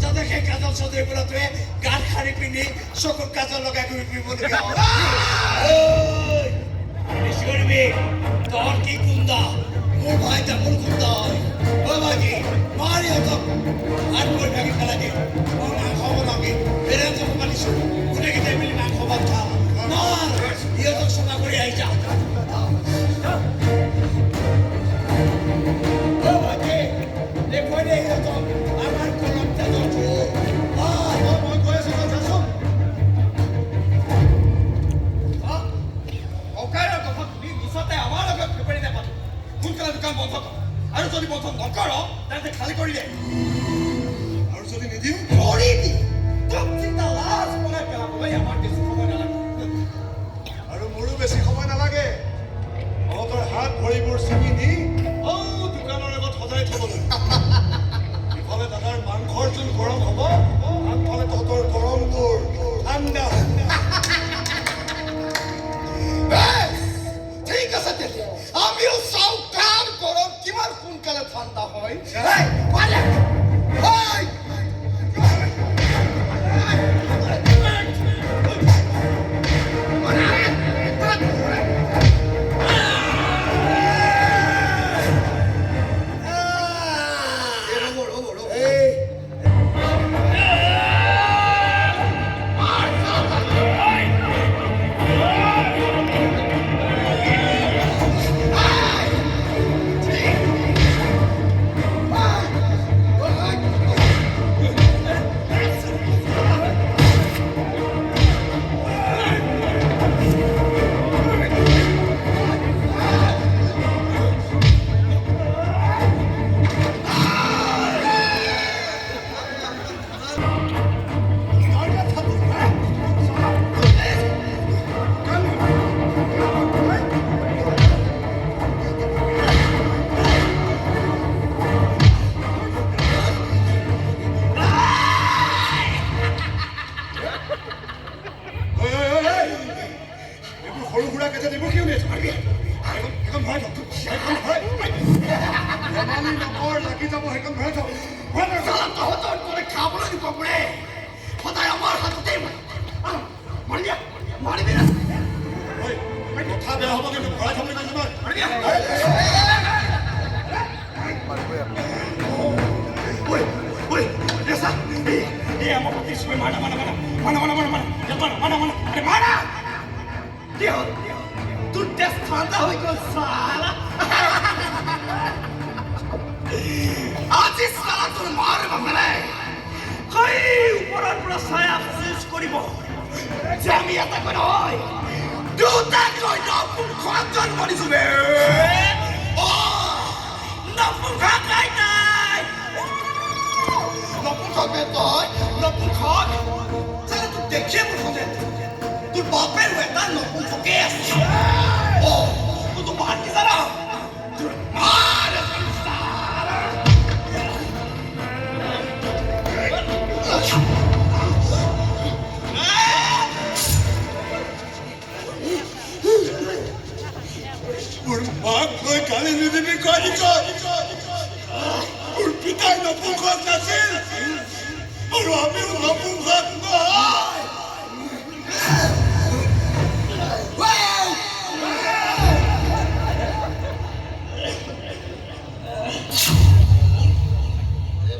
যাতে সেই কাজল চৌধুৰী বোলটোৱে গাত শাৰী পিন্ধি চকুত কাজল লগাই ঘূৰি ফুৰিবলগীয়া কৰিবি তোৰ কি কুন্দা মোৰ ভাই তামোল কুন্দা হয় ভাগি মাৰি সিহঁতক হাত ভৰি ভাগি পেলাই দিয়ে মই মাংস বনাওঁগৈ বেৰেঞ্চক মাতিছোঁ গোটেইকেইটাই মিলি মাংস ভাত খাওঁ মাৰ সিহঁতক চফা কৰি আহিছা দেখুৱাই দিয়ে সিহঁতক আমাৰ কলম তেজৰ চোৰ মই কৈ আছোঁ তই যাচোন অকাৰৰ কথা শুনি মিছতে আমাৰ লগত ফেপৰি নাপাতো সোনকালে দোকান বন্ধ কৰ আৰু যদি বন্ধ নকৰ তেন্তে খালী কৰি দে আৰু যদি নিদিওঁ কৰিবি তোক চিন্তা লাজ বনাই পেলাবলৈ আমাৰ বেছি সময় নালাগে আৰু মোৰো বেছি সময় নালাগে তহঁতৰ হাত ভৰিবোৰ ছিঙি দি দোকানৰ আগত সজাই থবলৈ ইফালে দাদাৰ মাংসৰ জোল গৰম হ'ব আনফালে তহঁতৰ গৰমবোৰ ঠাণ্ডা ঠিক আছে তেতিয়া আমিও চাওঁ কাৰ গৰম কিমান সোনকালে ঠাণ্ডা হয় পিতাই নপুংসক নাছিল আৰু আমিও নপুংসক